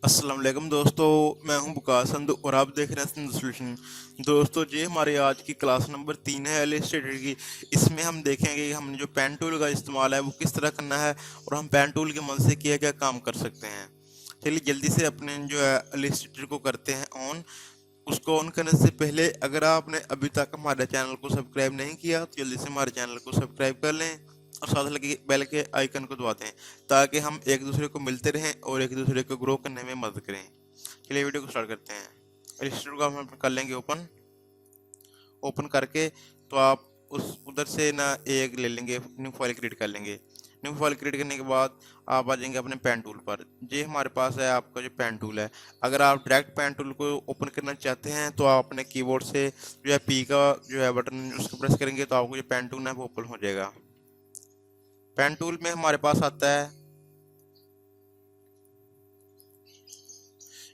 अस्सलाम वालेकुम दोस्तों। मैं हूं बुकार संधू और आप देख रहे हैं संधू सॉल्यूशन। दोस्तों, ये हमारी आज की क्लास नंबर 3 है इलस्ट्रेटर की। इसमें हम देखेंगे कि हमने जो पेन टूल का इस्तेमाल है वो किस तरह करना है और हम पेन टूल की मदद से क्या क्या काम कर सकते हैं। चलिए जल्दी से अपने जो है इलस्ट्रेटर को करते हैं ऑन। उसको ऑन करने से पहले अगर आपने अभी तक हमारे चैनल को सब्सक्राइब नहीं किया तो जल्दी से हमारे चैनल को सब्सक्राइब कर लें और साथ लगे बेल के आइकन को दबा दें ताकि हम एक दूसरे को मिलते रहें और एक दूसरे को ग्रो करने में मदद करें। चलिए वीडियो को स्टार्ट करते हैं। रजिस्टर को हम कर लेंगे ओपन। ओपन करके तो आप उस उधर से ना एक ले लेंगे, न्यू फाइल क्रिएट कर लेंगे। न्यू फाइल क्रिएट करने के बाद आप आ जाएंगे अपने पेन टूल पर। ये हमारे पास है आपका जो पेन टूल है। अगर आप डायरेक्ट पेन टूल को ओपन करना चाहते हैं तो आप अपने कीबोर्ड से जो है पी का जो है बटन उसको प्रेस करेंगे तो आपको जो पेन टूल है वो ओपन हो जाएगा। पेन टूल में हमारे पास आता है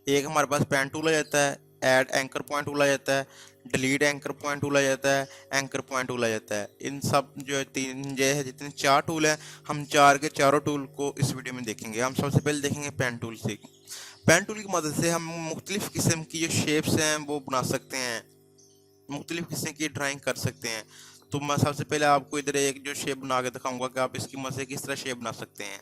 एक हमारे पास पेन टूल आ जाता है, ऐड एंकर पॉइंट टूल आ जाता है, डिलीट एंकर पॉइंट टूल आ जाता है, एंकर पॉइंट टूल आ जाता है। इन सब जो है तीन जो है जितने चार टूल हैं, हम चार के चारों टूल को इस वीडियो में देखेंगे। हम सबसे पहले देखेंगे पेन टूल से। पेन टूल की मदद से हम मुख्तलिफ किस्म की जो शेप्स हैं वो बना सकते हैं, मुख्तलिफ किस्म की ड्राइंग कर सकते हैं। तो मैं सबसे पहले आपको इधर एक जो शेप बना के दिखाऊंगा कि आप इसकी मदद से किस तरह शेप बना सकते हैं।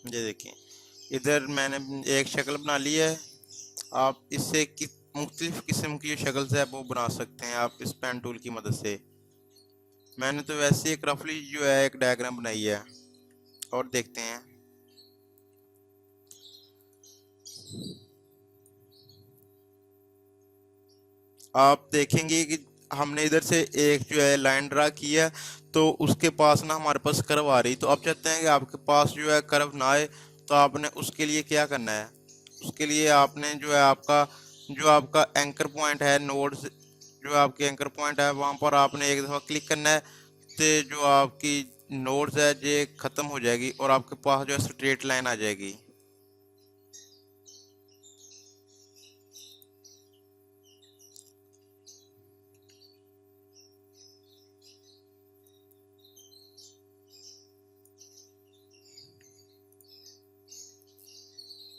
ये देखिए, इधर मैंने एक शक्ल बना ली है। आप इससे मुख्तलिफ किस्म की जो शक्ल है वो बना सकते हैं आप इस पेन टूल की मदद से। मैंने तो वैसे एक रफली जो है एक डायग्राम बनाई है और देखते हैं। आप देखेंगे कि हमने इधर से एक जो है लाइन ड्रा की है तो उसके पास ना हमारे पास कर्व आ रही। तो आप चाहते हैं कि आपके पास जो है कर्व ना आए, तो आपने उसके लिए क्या करना है, उसके लिए आपने जो आपका एंकर पॉइंट है, नोड्स जो आपके एंकर पॉइंट है वहाँ पर आपने एक दफ़ा क्लिक करना है। तो जो आपकी नोड्स है ये ख़त्म हो जाएगी और आपके पास जो है स्ट्रेट लाइन आ जाएगी।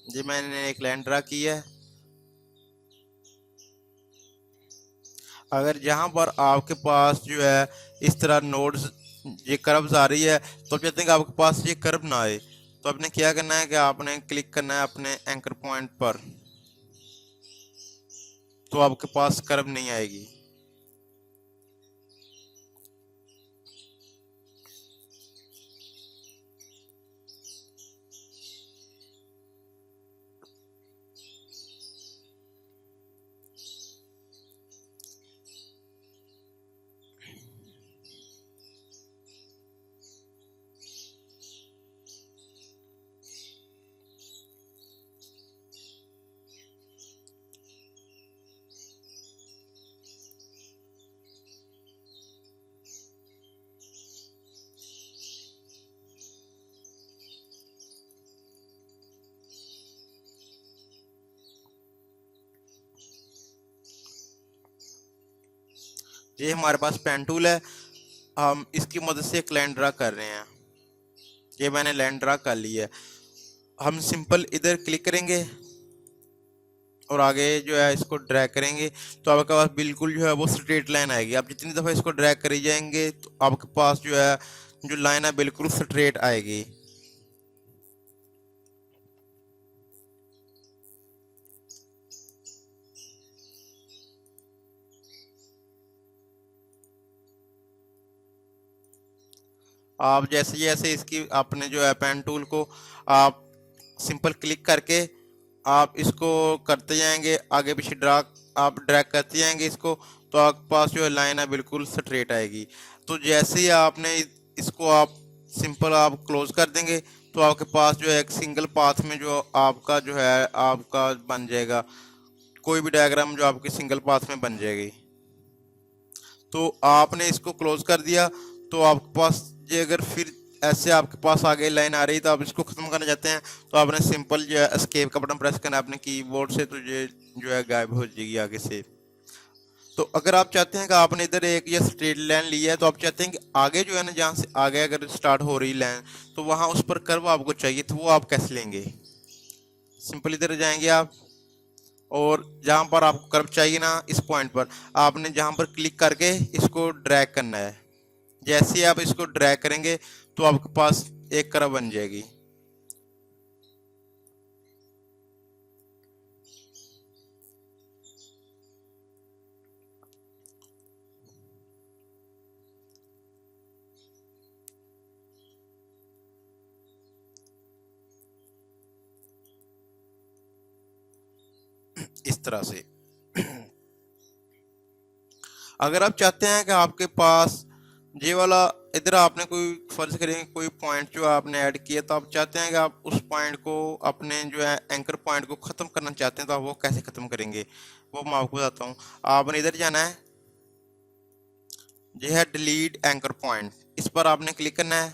ये मैंने एक लाइन ड्रा की है। अगर जहाँ पर आपके पास जो है इस तरह नोड्स ये कर्व्स आ रही है तो आप चाहते हैं कि आपके पास ये कर्व ना आए, तो आपने क्या करना है कि आपने क्लिक करना है अपने एंकर पॉइंट पर, तो आपके पास कर्व नहीं आएगी। ये हमारे पास पेन टूल है, हम इसकी मदद से एक लाइन ड्रा कर रहे हैं। ये मैंने लाइन ड्रा कर ली है। हम सिंपल इधर क्लिक करेंगे और आगे जो है इसको ड्रैग करेंगे तो आपके पास बिल्कुल जो है वो स्ट्रेट लाइन आएगी। आप जितनी दफ़ा इसको ड्रैग करी जाएंगे तो आपके पास जो है जो लाइन है बिल्कुल स्ट्रेट आएगी। आप जैसे जैसे इसकी आपने जो है पेन टूल को आप सिंपल क्लिक करके आप इसको करते जाएंगे, आगे पीछे आप ड्रैग करते जाएंगे इसको, तो आपके पास जो है लाइन है बिल्कुल स्ट्रेट आएगी। तो जैसे ही आपने इसको आप सिंपल आप क्लोज कर देंगे, तो आपके पास जो है एक सिंगल पाथ में जो आपका जो है आपका बन जाएगा, कोई भी डायग्राम जो आपकी सिंगल पाथ में बन जाएगी। तो आपने इसको क्लोज कर दिया, तो आपके पास ये अगर फिर ऐसे आपके पास आगे लाइन आ रही तो आप इसको खत्म करना चाहते हैं, तो आपने सिंपल जो है एस्केप का बटन प्रेस करना है अपने कीबोर्ड से, तो ये जो है गायब हो जाएगी आगे से। तो अगर आप चाहते हैं कि आपने इधर एक ये स्ट्रेट लाइन ली है, तो आप चाहते हैं कि आगे जो है ना, जहाँ से आगे अगर स्टार्ट हो रही लाइन, तो वहाँ उस पर कर्व आपको चाहिए, तो वो आप कैसे लेंगे? सिंपल इधर जाएंगे आप, और जहां पर आपको कर्व चाहिए ना, इस पॉइंट पर आपने जहां पर क्लिक करके इसको ड्रैग करना है। जैसे ही आप इसको ड्रैग करेंगे तो आपके पास एक कर्व बन जाएगी। इस तरह से अगर आप चाहते हैं कि आपके पास ये वाला इधर आपने कोई फर्ज करेंगे कोई पॉइंट जो आपने ऐड किया, तो आप चाहते हैं कि आप उस पॉइंट को अपने जो है एंकर पॉइंट को ख़त्म करना चाहते हैं, तो आप वो कैसे ख़त्म करेंगे वो मैं आपको बताता हूँ। आपने इधर जाना है, ये है डिलीट एंकर पॉइंट, इस पर आपने क्लिक करना है,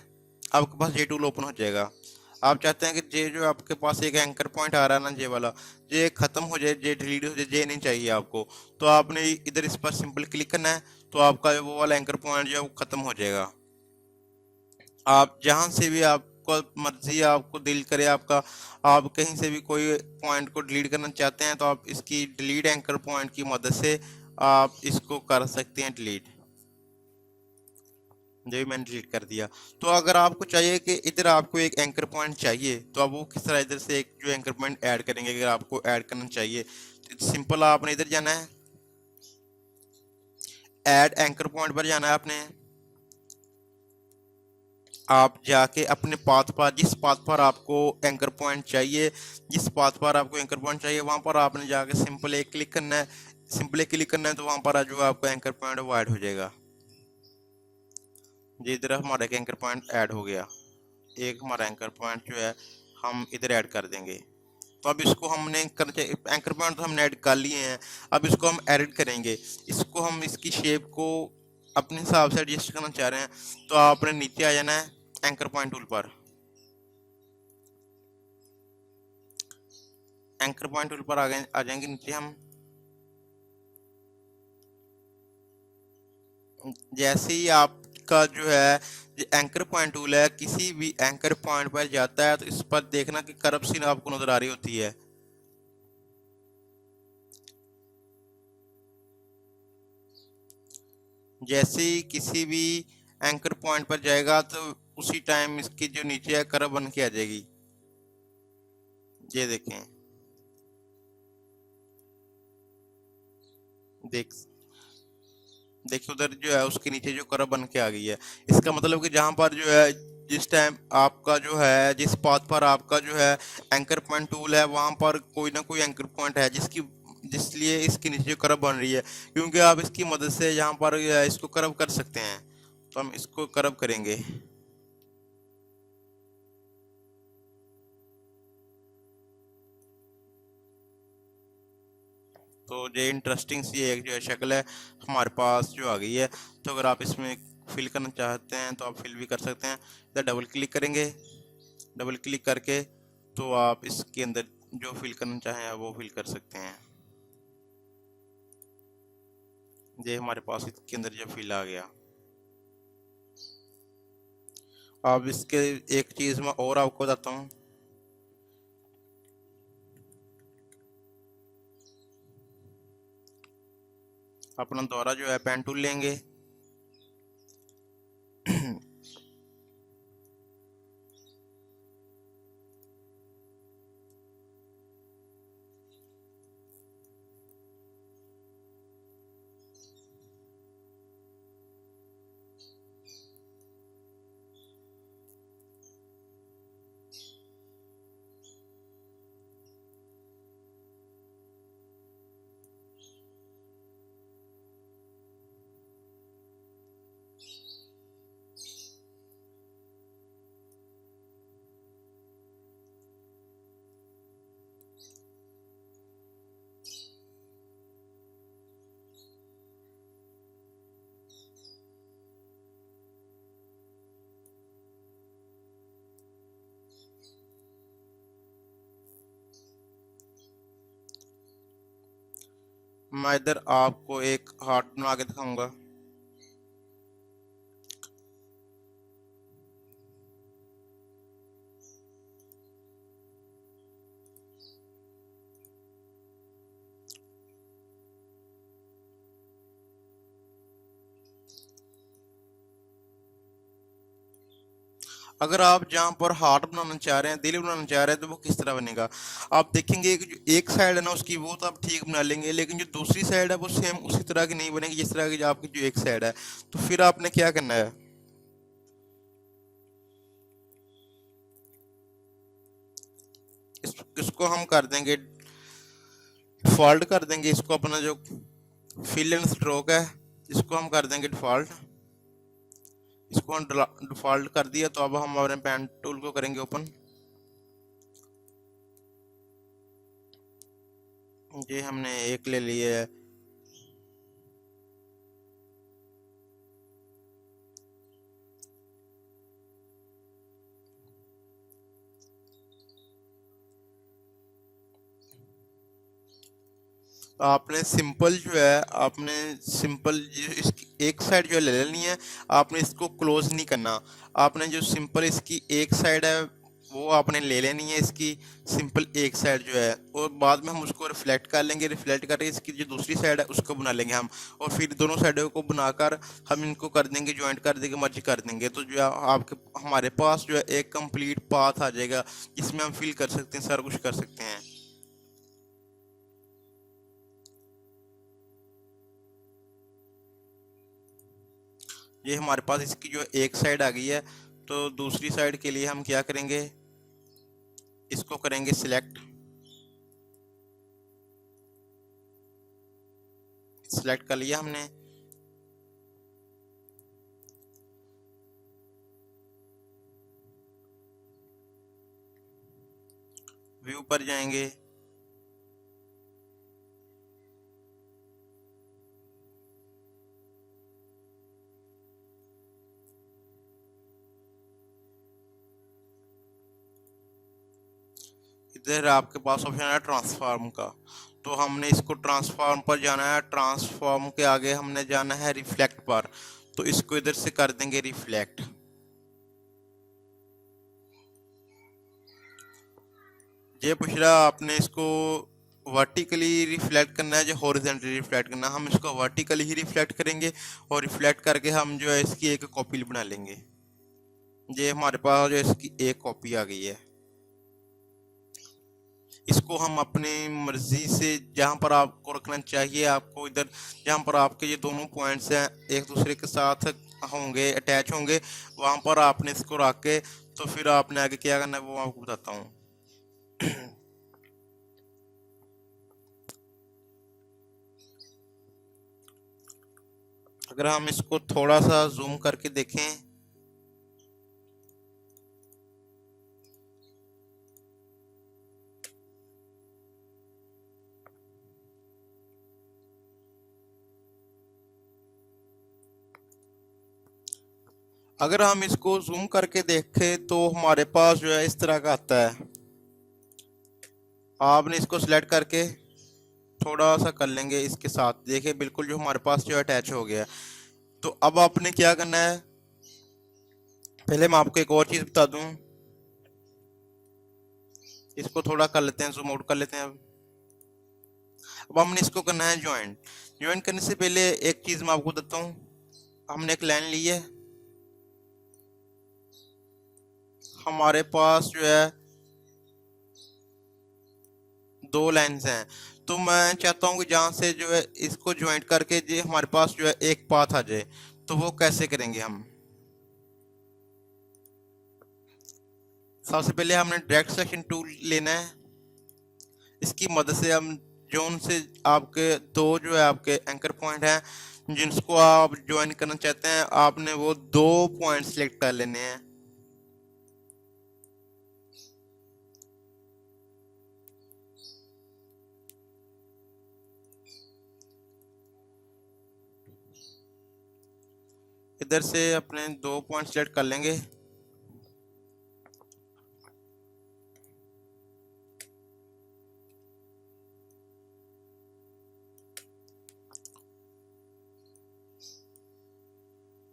आपके पास ये टूल ओपन हो जाएगा। आप चाहते हैं कि ये जो आपके पास एक एंकर पॉइंट आ रहा है ना, ये वाला, ये खत्म हो जाए, ये डिलीट हो जाए, ये नहीं चाहिए आपको, तो आपने इधर इस पर सिंपल क्लिक करना है, तो आपका वो वाला एंकर पॉइंट जो है वो खत्म हो जाएगा। आप जहां से भी आपको मर्जी आपको दिल करे आपका, आप कहीं से भी कोई पॉइंट को डिलीट करना चाहते हैं, तो आप इसकी डिलीट एंकर पॉइंट की मदद से आप इसको कर सकते हैं डिलीट। जो भी मैंने डिलीट कर दिया। तो अगर आपको चाहिए कि इधर आपको एक एंकर पॉइंट चाहिए, तो आप वो किस तरह इधर से एक जो एंकर पॉइंट ऐड करेंगे? अगर आपको ऐड करना चाहिए तो सिंपल आपने इधर जाना है, ऐड एंकर पॉइंट पर जाना है आपने। आप जाके अपने पाथ पर, जिस पाथ पर आपको एंकर पॉइंट चाहिए, जिस पाथ पर आपको एंकर पॉइंट चाहिए, वहां पर आपने जाके सिंपल एक क्लिक करना है। सिंपल एक क्लिक करना है, तो वहां पर जो आपको एंकर पॉइंट वो ऐड हो जाएगा। जी, इधर हमारा एक एंकर पॉइंट ऐड हो गया। एक हमारा एंकर पॉइंट जो है हम इधर ऐड कर देंगे। तो अब इसको हमने एंकर पॉइंट तो हमने ऐड कर लिए हैं, अब इसको हम एडिट करेंगे। इसको हम इसकी शेप को अपने हिसाब से एडजस्ट करना चाह रहे हैं, तो आपने नीचे आ जाना है एंकर पॉइंट टूल पर। एंकर पॉइंट टूल पर आ जाएंगे नीचे हम। जैसे ही आपका जो है एंकर पॉइंट टूल है किसी भी एंकर पॉइंट पर जाता है, तो इस पर देखना कि कर्व सीन आपको नजर आ रही होती है। जैसे ही किसी भी एंकर पॉइंट पर जाएगा, तो उसी टाइम इसकी जो नीचे है कर्व बन के आ जाएगी। ये देखें, देख देखिए उधर जो है उसके नीचे जो कर्व बन के आ गई है। इसका मतलब कि जहां पर जो है जिस टाइम आपका जो है जिस पाथ पर आपका जो है एंकर पॉइंट टूल है, वहां पर कोई ना कोई एंकर पॉइंट है जिसलिए इसके नीचे जो कर्व बन रही है, क्योंकि आप इसकी मदद से यहाँ पर इसको कर्व कर सकते हैं। तो हम इसको कर्व करेंगे। तो ये इंटरेस्टिंग सी एक जो है शक्ल है हमारे पास जो आ गई है। तो अगर आप इसमें फिल करना चाहते हैं तो आप फिल भी कर सकते हैं। इधर डबल क्लिक करेंगे, डबल क्लिक करके तो आप इसके अंदर जो फिल करना चाहें वो फिल कर सकते हैं। ये हमारे पास इसके अंदर जो फिल आ गया। अब इसके एक चीज़ मैं और आपको बताता हूँ। अपना दोबारा जो है पेन टूल लेंगे, मैं इधर आपको एक हार्ट बना के दिखाऊंगा। अगर आप जहाँ पर हार्ट बनाना चाह रहे हैं, दिल बनाना चाह रहे हैं, तो वो किस तरह बनेगा? आप देखेंगे कि जो एक साइड है ना उसकी, वो तो आप ठीक बना लेंगे, लेकिन जो दूसरी साइड है वो सेम उसी तरह की नहीं बनेगी जिस तरह की जो आपकी जो एक साइड है। तो फिर आपने क्या करना है, इसको हम कर देंगे डिफॉल्ट, कर देंगे इसको, अपना जो फिल एंड स्ट्रोक है इसको हम कर देंगे डिफॉल्ट। इसको हम डिफॉल्ट कर दिया, तो अब हम हमारे पेन टूल को करेंगे ओपन। ये हमने एक ले लिया है। आपने सिंपल जो है, आपने सिंपल इसकी एक साइड जो है ले लेनी है। आपने इसको क्लोज नहीं करना। आपने जो सिंपल इसकी एक साइड है वो आपने ले लेनी है, इसकी सिंपल एक साइड जो है, और बाद में हम उसको रिफ्लेक्ट कर लेंगे। रिफ्लेक्ट करके इसकी जो दूसरी साइड है उसको बना लेंगे हम, और फिर दोनों साइडों को बनाकर हम इनको कर देंगे ज्वाइंट, कर देंगे मर्ज कर देंगे। तो जो है आपके हमारे पास जो है एक कंप्लीट पाथ आ जाएगा, जिसमें हम फिल कर सकते हैं, सारा कुछ कर सकते हैं। ये हमारे पास इसकी जो एक साइड आ गई है। तो दूसरी साइड के लिए हम क्या करेंगे, इसको करेंगे सिलेक्ट। सिलेक्ट कर लिया हमने। व्यू पर जाएंगे, इधर आपके पास ऑप्शन है ट्रांसफॉर्म का। तो हमने इसको ट्रांसफॉर्म पर जाना है। ट्रांसफॉर्म के आगे हमने जाना है रिफ्लेक्ट पर। तो इसको इधर से कर देंगे रिफ्लेक्ट। ये पूछ रहा आपने इसको वर्टिकली रिफ्लेक्ट करना है, जो हॉरिजॉन्टली रिफ्लेक्ट करना है। हम इसको वर्टिकली ही रिफ्लेक्ट करेंगे, और रिफ्लेक्ट करके हम जो है इसकी एक कॉपी बना लेंगे। ये हमारे पास जो इसकी एक कॉपी आ गई है। इसको हम अपनी मर्जी से जहाँ पर आपको रखना चाहिए, आपको इधर जहाँ पर आपके ये दोनों पॉइंट्स हैं एक दूसरे के साथ होंगे, अटैच होंगे, वहाँ पर आपने इसको रख के, तो फिर आपने आगे क्या करना है वो आपको बताता हूँ। अगर हम इसको थोड़ा सा जूम करके देखें, अगर हम इसको जूम करके देखें तो हमारे पास जो है इस तरह का आता है। आपने इसको सिलेक्ट करके थोड़ा सा कर लेंगे इसके साथ, देखिए बिल्कुल जो हमारे पास जो अटैच हो गया। तो अब आपने क्या करना है, पहले मैं आपको एक और चीज बता दूं। इसको थोड़ा कर लेते हैं, जूम आउट कर लेते हैं। अब हमने इसको करना है ज्वाइंट। ज्वाइंट करने से पहले एक चीज मैं आपको बताता हूँ। हमने एक लाइन ली है, हमारे पास जो है दो लाइंस हैं। तो मैं चाहता हूँ कि जहाँ से जो है इसको ज्वाइंट करके जो हमारे पास जो है एक पाथ आ जाए। तो वो कैसे करेंगे हम, सबसे पहले हमने डायरेक्ट सिलेक्शन टूल लेना है। इसकी मदद से हम जोन से आपके दो जो है आपके एंकर पॉइंट हैं जिनको आप ज्वाइन करना चाहते हैं, आपने वो दो पॉइंट सिलेक्ट कर लेने हैं। इधर से अपने दो पॉइंट सिलेक्ट कर लेंगे।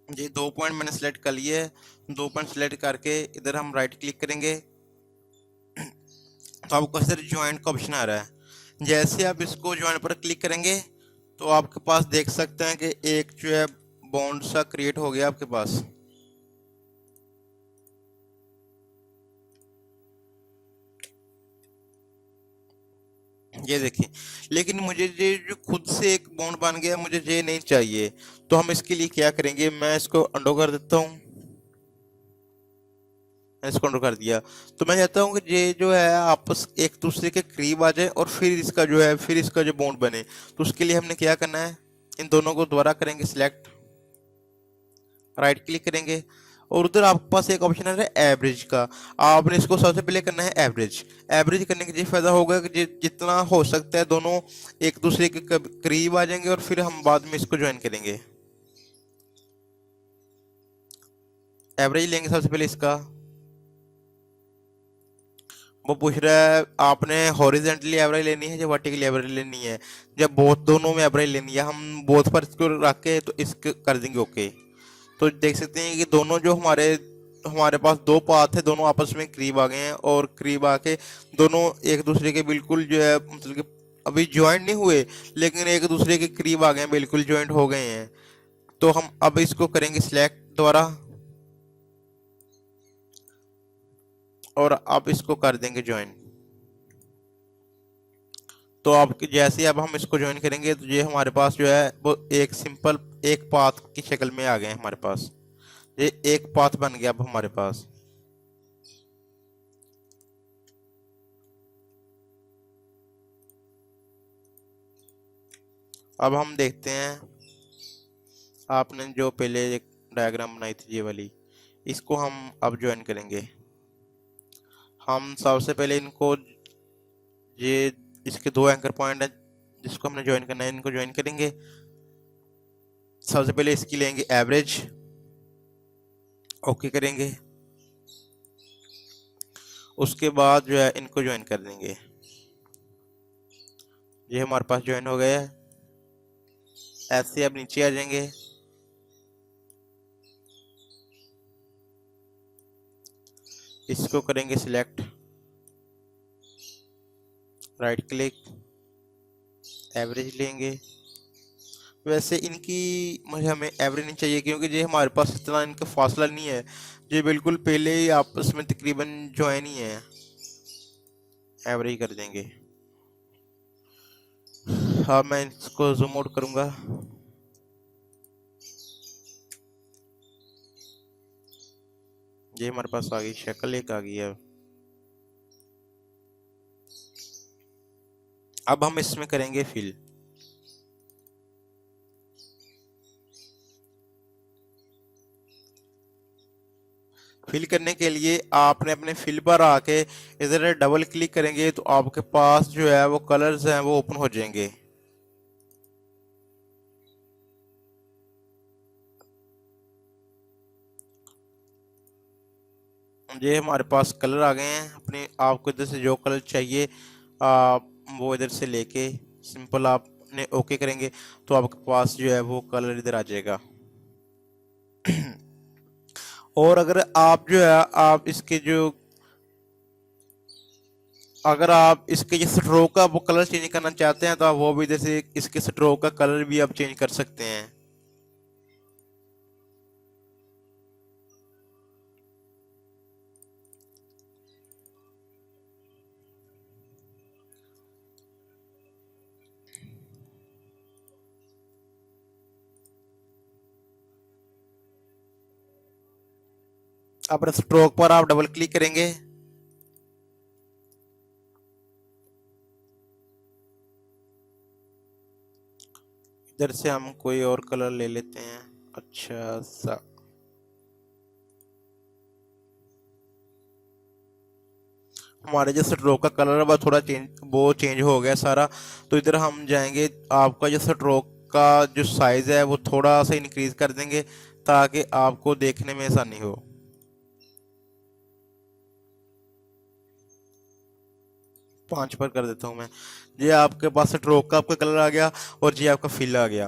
ये 2 पॉइंट मैंने सेलेक्ट कर लिए है। 2 पॉइंट सेलेक्ट करके इधर हम राइट क्लिक करेंगे तो आपको इधर ज्वाइंट का ऑप्शन आ रहा है। जैसे आप इसको ज्वाइंट पर क्लिक करेंगे तो आपके पास देख सकते हैं कि एक जो है बॉन्ड सा क्रिएट हो गया आपके पास। ये देखिए, लेकिन मुझे ये जो खुद से एक बॉन्ड बन गया मुझे ये नहीं चाहिए। तो हम इसके लिए क्या करेंगे, मैं इसको अंडो कर देता हूँ। मैंने इसको अंडो कर दिया। तो मैं चाहता हूँ कि ये जो है आपस एक दूसरे के करीब आ जाए और फिर इसका जो बॉन्ड बने। तो उसके लिए हमने क्या करना है, इन दोनों को दोबारा करेंगे सिलेक्ट, राइट क्लिक करेंगे और उधर आपके पास एक ऑप्शन आ रहा है एवरेज का। आपने इसको सबसे पहले करना है एवरेज। एवरेज करने के ये फायदा होगा कि जितना हो सकता है दोनों एक दूसरे के करीब आ जाएंगे और फिर हम बाद में इसको ज्वाइन करेंगे। एवरेज लेंगे सबसे पहले इसका। वो पूछ रहा है आपने हॉरिजेंटली एवरेज लेनी है या वर्टिकली एवरेज लेनी है। जब बहुत दोनों में एवरेज लेनी है, हम बोथ पर इसको रख के तो इसको कर देंगे ओके। तो देख सकते हैं कि दोनों जो हमारे हमारे पास दो पाथ है, दोनों आपस में करीब आ गए हैं और करीब आके दोनों एक दूसरे के बिल्कुल जो है मतलब कि अभी ज्वाइंट नहीं हुए लेकिन एक दूसरे के करीब आ गए हैं, बिल्कुल ज्वाइंट हो गए हैं। तो हम अब इसको करेंगे सिलेक्ट दोबारा और अब इसको कर देंगे ज्वाइन। तो आपके जैसे अब हम इसको ज्वाइन करेंगे तो ये हमारे पास जो है वो एक सिंपल एक पाथ की शक्ल में आ गए हैं हमारे पास। ये एक पाथ बन गया अब हमारे पास। अब हम देखते हैं, आपने जो पहले एक डायग्राम बनाई थी ये वाली, इसको हम अब ज्वाइन करेंगे। हम सबसे पहले इनको ये इसके दो एंकर पॉइंट है जिसको हमने ज्वाइन करना है, इनको ज्वाइन करेंगे। सबसे पहले इसकी लेंगे एवरेज, ओके करेंगे। उसके बाद जो है इनको ज्वाइन कर देंगे। ये हमारे पास ज्वाइन हो गया है। ऐसे अब नीचे आ जाएंगे, इसको करेंगे सिलेक्ट, राइट क्लिक, एवरेज लेंगे। वैसे इनकी मुझे हमें एवरेज नहीं चाहिए क्योंकि ये हमारे पास इतना इनका फासला नहीं है, ये बिल्कुल पहले ही आपस में तकरीबन ज्वाइन ही है। एवरेज कर देंगे। हाँ, मैं इसको जूम आउट करूंगा। ये हमारे पास आ गई, शक्ल एक आ गई है। अब हम इसमें करेंगे फिल। फिल करने के लिए आपने अपने फिल पर आके इधर डबल क्लिक करेंगे तो आपके पास जो है वो कलर्स हैं वो ओपन हो जाएंगे। ये हमारे पास कलर आ गए हैं। अपने आपको इधर से जो कलर चाहिए आप वो इधर से लेके सिंपल आपने ओके करेंगे तो आपके पास जो है वो कलर इधर आ जाएगा। और अगर आप जो है आप इसके जो अगर आप इसके जो स्ट्रोक का वो कलर चेंज करना चाहते हैं तो आप वो भी जैसे इसके स्ट्रोक का कलर भी आप चेंज कर सकते हैं। अब स्ट्रोक पर आप डबल क्लिक करेंगे, इधर से हम कोई और कलर ले लेते हैं। अच्छा सा हमारे जो स्ट्रोक का कलर है वो चेंज हो गया सारा। तो इधर हम जाएंगे, आपका जो स्ट्रोक का जो साइज है वो थोड़ा सा इंक्रीज कर देंगे ताकि आपको देखने में आसानी हो। 5 पर कर देता हूँ मैं। ये आपके पास स्ट्रोक का आपका कलर आ गया और ये आपका फिल आ गया।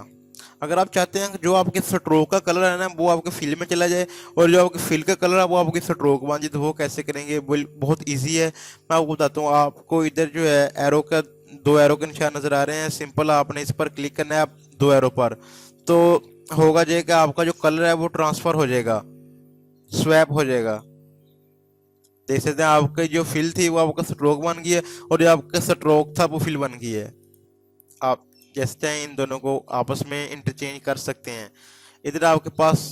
अगर आप चाहते हैं कि जो आपके स्ट्रोक का कलर है ना वो आपके फिल में चला जाए और जो आपके फिल का कलर है वो आपके स्ट्रोक बन जाए, तो वो कैसे करेंगे? बहुत ईजी है, मैं आपको बताता हूँ। आपको इधर जो है एरो का, दो एरो के निशान नज़र आ रहे हैं, सिंपल आपने इस पर क्लिक करना है, आप दो एरो पर, तो होगा जो कि आपका जो कलर है वो ट्रांसफ़र हो जाएगा, स्वैप हो जाएगा। देख सकते हैं आपकी जो फिल थी वो आपका स्ट्रोक बन गई है और जो आपका स्ट्रोक था वो फिल बन गई है। आप जैसे चाहें इन दोनों को आपस में इंटरचेंज कर सकते हैं। इधर आपके पास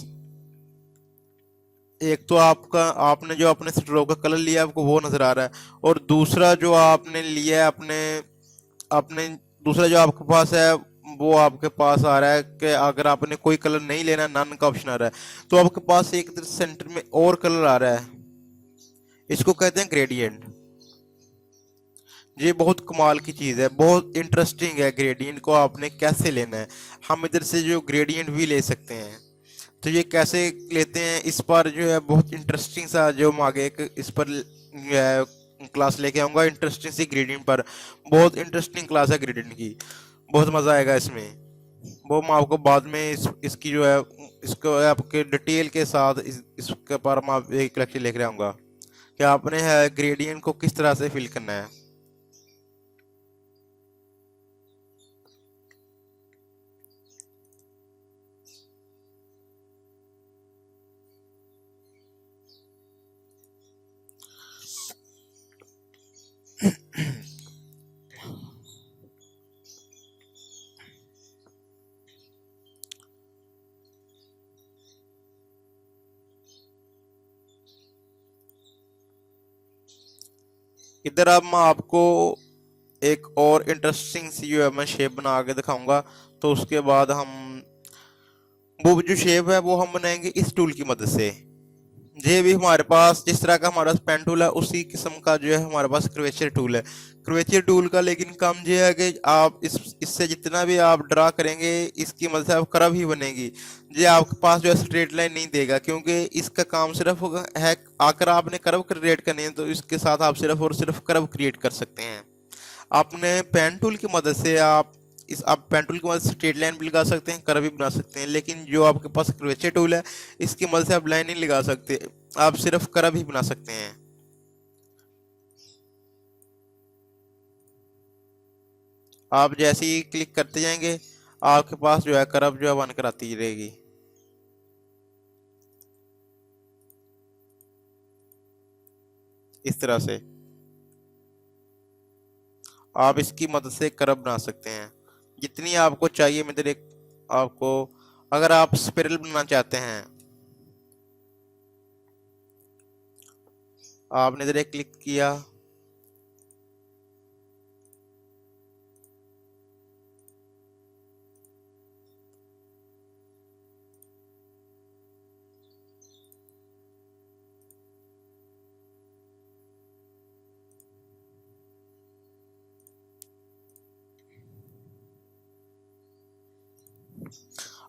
एक तो आपका, आपने जो अपने स्ट्रोक का कलर लिया आपको वो नज़र आ रहा है, और दूसरा जो आपने लिया है अपने अपने दूसरा जो आपके पास है वो आपके पास आ रहा है कि अगर आपने कोई कलर नहीं लेना, नन का ऑप्शन आ रहा है, तो आपके पास एक इधर सेंटर में और कलर आ रहा है, इसको कहते हैं ग्रेडियंट। ये बहुत कमाल की चीज़ है, बहुत इंटरेस्टिंग है। ग्रेडियंट को आपने कैसे लेना है, हम इधर से जो ग्रेडियंट भी ले सकते हैं। तो ये कैसे लेते हैं, इस पर जो है बहुत इंटरेस्टिंग सा, जो मैं आगे एक इस पर जो है क्लास लेके आऊँगा इंटरेस्टिंग सी ग्रेडियंट पर। बहुत इंटरेस्टिंग क्लास है ग्रेडियंट की, बहुत मज़ा आएगा इसमें। वो मैं आपको बाद में इसकी जो है इसको आपके डिटेल के साथ इसके पर मैं एक लेक्चर लेकर आऊँगा कि आपने है ग्रेडियंट को किस तरह से फिल करना है। इधर अब मैं आपको एक और इंटरेस्टिंग सी जो है मैं शेप बना के दिखाऊंगा, तो उसके बाद हम वो जो शेप है वो हम बनाएंगे इस टूल की मदद से। ये भी हमारे पास जिस तरह का हमारा पेन टूल है उसी किस्म का जो है हमारे पास कर्वेचर टूल है। कर्वेचर टूल का लेकिन काम ये है कि आप इससे जितना भी आप ड्रा करेंगे इसकी मदद से आप कर्व ही बनेगी। ये आपके पास जो है स्ट्रेट लाइन नहीं देगा, क्योंकि इसका काम सिर्फ है आकर आपने कर्व क्रिएट करनी है, तो इसके साथ आप सिर्फ और सिर्फ कर्व क्रिएट कर सकते हैं। आपने पेन टूल की मदद से आप पेन टूल की मदद से स्ट्रेट लाइन भी लगा सकते हैं, कर्व भी बना सकते हैं, लेकिन जो आपके पास कर्वेचर टूल है इसकी मदद से आप लाइन नहीं लगा सकते, आप सिर्फ कर्व ही बना सकते हैं। आप जैसे ही क्लिक करते जाएंगे आपके पास जो है कर्व जो है बनकर आती रहेगी। इस तरह से आप इसकी मदद से कर्व बना सकते हैं जितनी आपको चाहिए। मैं इधर एक आपको, अगर आप स्पाइरल बनाना चाहते हैं, आपने इधर एक क्लिक किया,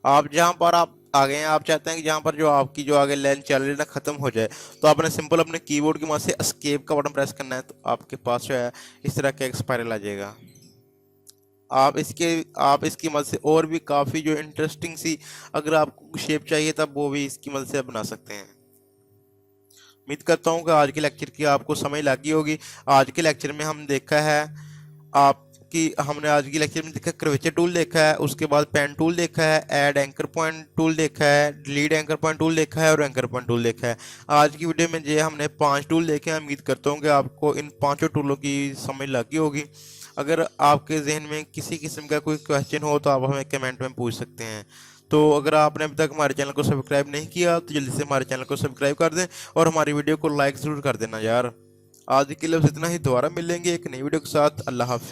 आप जहां पर आप आ गए हैं, आप चाहते हैं कि जहां पर जो आपकी जो आगे लाइन चल रही है ना खत्म हो जाए, तो आपने सिंपल अपने कीबोर्ड की मदद से एस्केप का बटन प्रेस करना है, तो आपके पास जो है इस तरह का एक स्पाइरल आ जाएगा। आप इसकी मदद से और भी काफ़ी जो इंटरेस्टिंग सी अगर आपको शेप चाहिए तब वो भी इसकी मदद से बना सकते हैं। उम्मीद करता हूँ कि आज के लेक्चर की आपको समझ लगी होगी। आज के लेक्चर में हम देखा है हमने आज की लेक्चर में देखा कर्वेचर टूल देखा है, उसके बाद पेन टूल देखा है, ऐड एंकर पॉइंट टूल देखा है, डिलीट एंकर पॉइंट टूल देखा है और एंकर पॉइंट टूल देखा है। आज की वीडियो में जो हमने 5 टूल देखे हैं। उम्मीद करता हूँ कि आपको इन 5 टूलों की समझ लगी होगी। अगर आपके जहन में किसी किस्म का कोई क्वेश्चन हो तो आप हमें कमेंट में पूछ सकते हैं। तो अगर आपने अभी तक हमारे चैनल को सब्सक्राइब नहीं किया तो जल्दी से हमारे चैनल को सब्सक्राइब कर दें और हमारी वीडियो को लाइक ज़रूर कर देना यार। आज के लिए बस इतना ही, दोबारा मिलेंगे एक नई वीडियो के साथ। अल्लाह हाफ़िज़।